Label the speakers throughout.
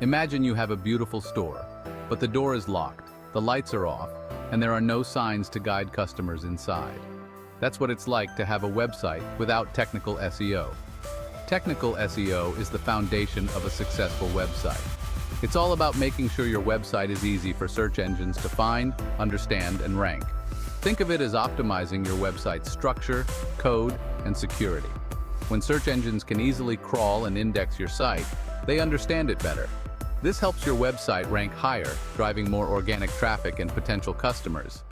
Speaker 1: Imagine you have a beautiful store, but the door is locked, the lights are off, and there are no signs to guide customers inside. That's what it's like to have a website without technical SEO. Technical SEO is the foundation of a successful website. It's all about making sure your website is easy for search engines to find, understand, and rank. Think of it as optimizing your website's structure, code, and security. When search engines can easily crawl and index your site, they understand it better. This helps your website rank higher, driving more organic traffic and potential customers.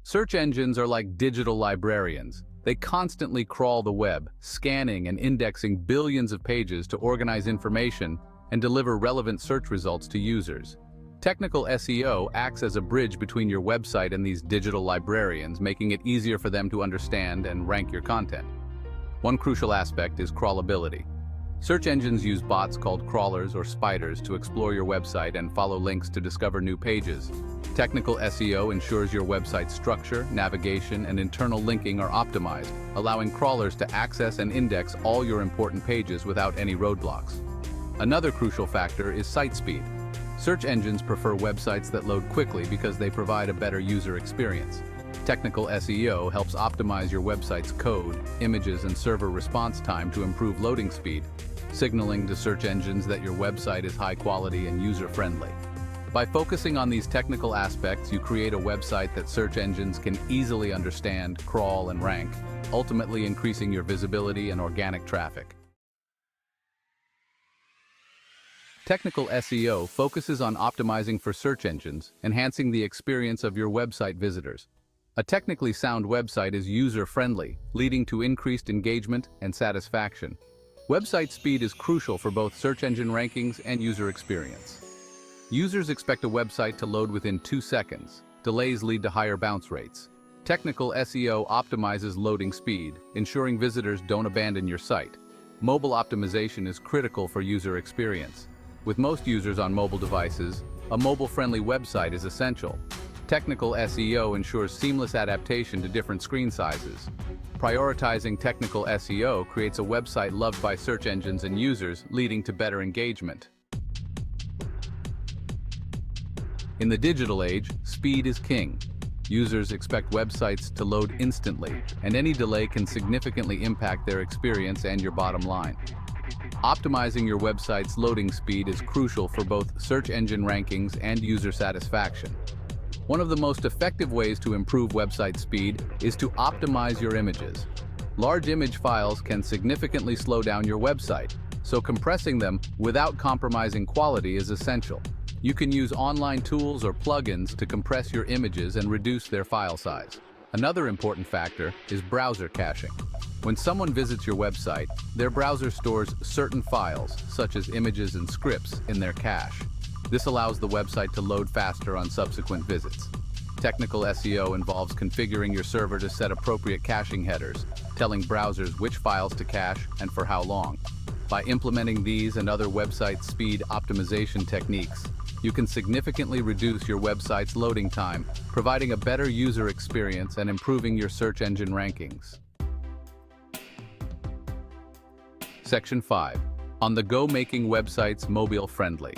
Speaker 1: Search engines are like digital librarians. They constantly crawl the web, scanning and indexing billions of pages to organize information and deliver relevant search results to users. Technical SEO acts as a bridge between your website and these digital librarians, making it easier for them to understand and rank your content. One crucial aspect is crawlability. Search engines use bots called crawlers or spiders to explore your website and follow links to discover new pages. Technical SEO ensures your website's structure, navigation, and internal linking are optimized, allowing crawlers to access and index all your important pages without any roadblocks. Another crucial factor is site speed. Search engines prefer websites that load quickly because they provide a better user experience. Technical SEO helps optimize your website's code, images, and server response time to improve loading speed, signaling to search engines that your website is high quality and user-friendly. By focusing on these technical aspects, you create a website that search engines can easily understand, crawl, and rank, ultimately increasing your visibility and organic traffic. Technical SEO focuses on optimizing for search engines, enhancing the experience of your website visitors. A technically sound website is user-friendly, leading to increased engagement and satisfaction. Website speed is crucial for both search engine rankings and user experience. Users expect a website to load within 2 seconds. Delays lead to higher bounce rates. Technical SEO optimizes loading speed, ensuring visitors don't abandon your site. Mobile optimization is critical for user experience. With most users on mobile devices, a mobile-friendly website is essential. Technical SEO ensures seamless adaptation to different screen sizes. Prioritizing technical SEO creates a website loved by search engines and users, leading to better engagement. In the digital age, speed is king. Users expect websites to load instantly, and any delay can significantly impact their experience and your bottom line. Optimizing your website's loading speed is crucial for both search engine rankings and user satisfaction. One of the most effective ways to improve website speed is to optimize your images. Large image files can significantly slow down your website, so compressing them without compromising quality is essential. You can use online tools or plugins to compress your images and reduce their file size. Another important factor is browser caching. When someone visits your website, their browser stores certain files, such as images and scripts, in their cache. This allows the website to load faster on subsequent visits. Technical SEO involves configuring your server to set appropriate caching headers, telling browsers which files to cache and for how long. By implementing these and other website speed optimization techniques, you can significantly reduce your website's loading time, providing a better user experience and improving your search engine rankings. Section 5. On-the-go making websites mobile-friendly.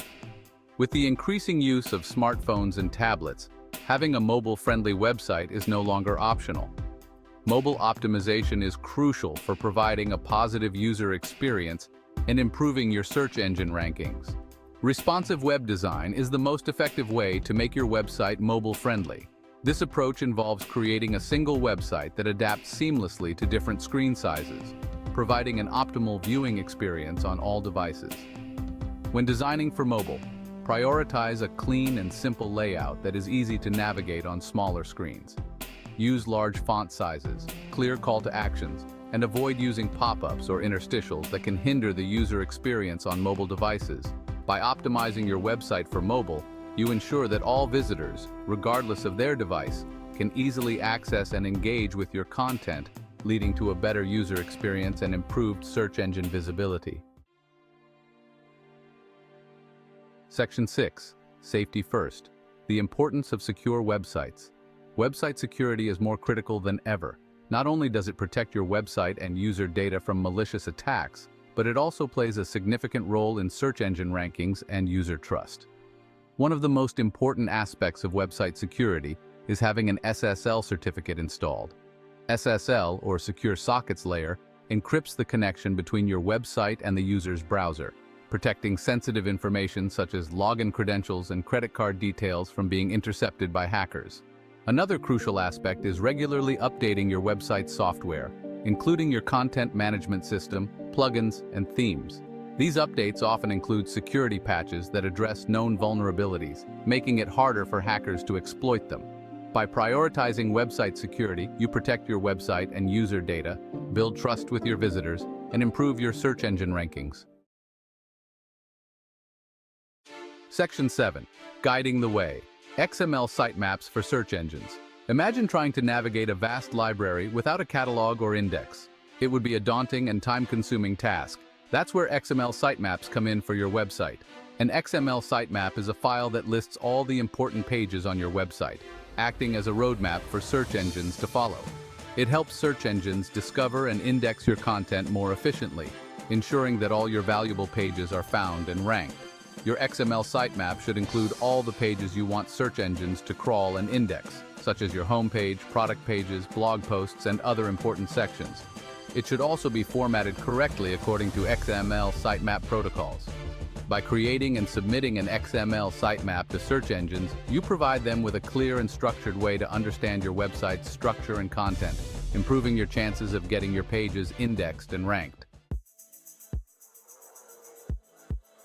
Speaker 1: With the increasing use of smartphones and tablets, having a mobile-friendly website is no longer optional. Mobile optimization is crucial for providing a positive user experience and improving your search engine rankings. Responsive web design is the most effective way to make your website mobile-friendly. This approach involves creating a single website that adapts seamlessly to different screen sizes, providing an optimal viewing experience on all devices. When designing for mobile, prioritize a clean and simple layout that is easy to navigate on smaller screens. Use large font sizes, clear call to actions, and avoid using pop-ups or interstitials that can hinder the user experience on mobile devices. By optimizing your website for mobile, you ensure that all visitors, regardless of their device, can easily access and engage with your content, leading to a better user experience and improved search engine visibility. Section 6. Safety first. The importance of secure websites. Website security is more critical than ever. Not only does it protect your website and user data from malicious attacks, but it also plays a significant role in search engine rankings and user trust. One of the most important aspects of website security is having an SSL certificate installed. SSL, or Secure Sockets Layer, encrypts the connection between your website and the user's browser, protecting sensitive information such as login credentials and credit card details from being intercepted by hackers. Another crucial aspect is regularly updating your website's software, including your content management system, plugins, and themes. These updates often include security patches that address known vulnerabilities, making it harder for hackers to exploit them. By prioritizing website security, you protect your website and user data, build trust with your visitors, and improve your search engine rankings. Section 7. Guiding the Way. XML sitemaps for search engines. Imagine trying to navigate a vast library without a catalog or index. It would be a daunting and time-consuming task. That's where XML sitemaps come in for your website. An XML sitemap is a file that lists all the important pages on your website, acting as a roadmap for search engines to follow. It helps search engines discover and index your content more efficiently, ensuring that all your valuable pages are found and ranked. Your XML sitemap should include all the pages you want search engines to crawl and index, such as your homepage, product pages, blog posts, and other important sections. It should also be formatted correctly according to XML sitemap protocols. By creating and submitting an XML sitemap to search engines, you provide them with a clear and structured way to understand your website's structure and content, improving your chances of getting your pages indexed and ranked.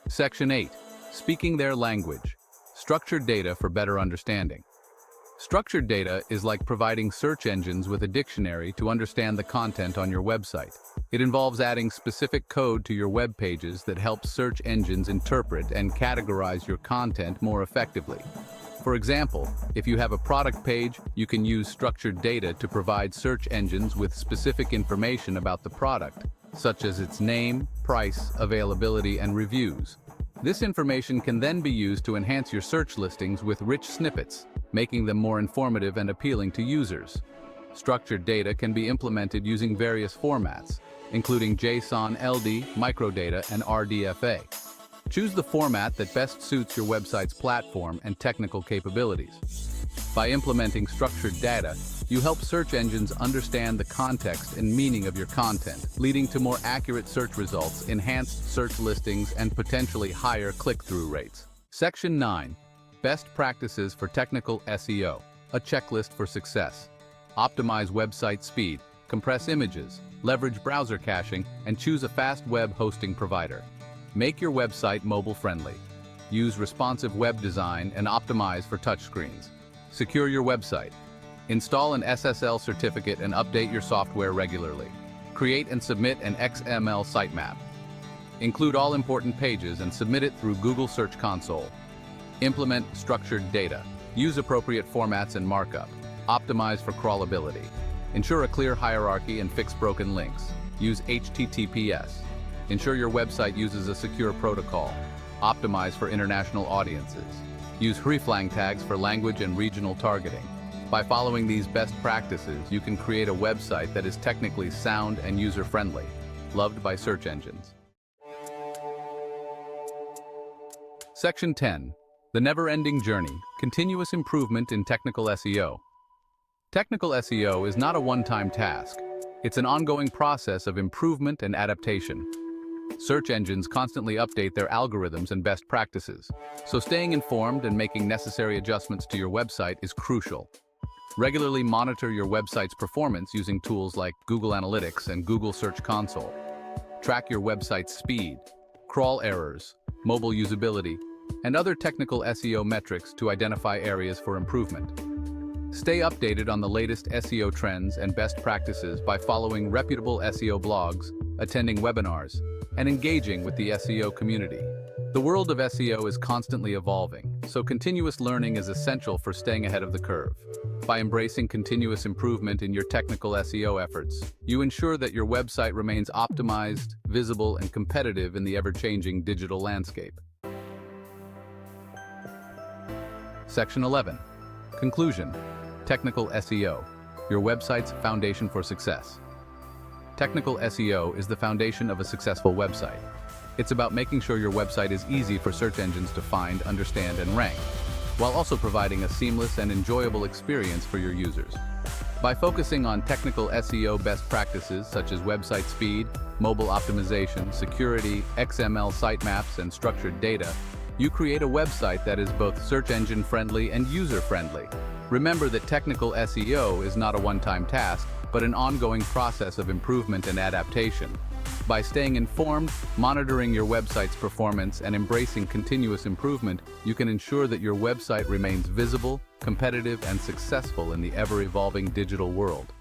Speaker 1: Section 8. Speaking their language. Structured data for better understanding. Structured data is like providing search engines with a dictionary to understand the content on your website. It involves adding specific code to your web pages that helps search engines interpret and categorize your content more effectively. For example, if you have a product page, you can use structured data to provide search engines with specific information about the product, such as its name, price, availability, and reviews. This information can then be used to enhance your search listings with rich snippets, making them more informative and appealing to users. Structured data can be implemented using various formats, including JSON, LD, microdata, and RDFA. Choose the format that best suits your website's platform and technical capabilities. By implementing structured data, you help search engines understand the context and meaning of your content, leading to more accurate search results, enhanced search listings, and potentially higher click-through rates. Section 9. Best practices for technical SEO. A checklist for success. Optimize website speed, compress images, leverage browser caching, and choose a fast web hosting provider. Make your website mobile-friendly. Use responsive web design and optimize for touchscreens. Secure your website. Install an SSL certificate and update your software regularly. Create and submit an XML sitemap. Include all important pages and submit it through Google Search Console. Implement structured data. Use appropriate formats and markup. Optimize for crawlability. Ensure a clear hierarchy and fix broken links. Use HTTPS. Ensure your website uses a secure protocol. Optimize for international audiences. Use hreflang tags for language and regional targeting. By following these best practices, you can create a website that is technically sound and user-friendly, loved by search engines. Section 10. The never-ending journey, continuous improvement in technical SEO. Technical SEO is not a one-time task. It's an ongoing process of improvement and adaptation. Search engines constantly update their algorithms and best practices, so staying informed and making necessary adjustments to your website is crucial. Regularly monitor your website's performance using tools like Google Analytics and Google Search Console. Track your website's speed, crawl errors, mobile usability, and other technical SEO metrics to identify areas for improvement. Stay updated on the latest SEO trends and best practices by following reputable SEO blogs, attending webinars, and engaging with the SEO community. The world of SEO is constantly evolving, so continuous learning is essential for staying ahead of the curve. By embracing continuous improvement in your technical SEO efforts, you ensure that your website remains optimized, visible, and competitive in the ever-changing digital landscape. Section 11. Conclusion. Technical SEO, your website's foundation for success. Technical SEO is the foundation of a successful website. It's about making sure your website is easy for search engines to find, understand, and rank, while also providing a seamless and enjoyable experience for your users. By focusing on technical SEO best practices such as website speed, mobile optimization, security, XML sitemaps, and structured data, you create a website that is both search engine friendly and user friendly. Remember that technical SEO is not a one-time task, but an ongoing process of improvement and adaptation. By staying informed, monitoring your website's performance, and embracing continuous improvement, you can ensure that your website remains visible, competitive, and successful in the ever-evolving digital world.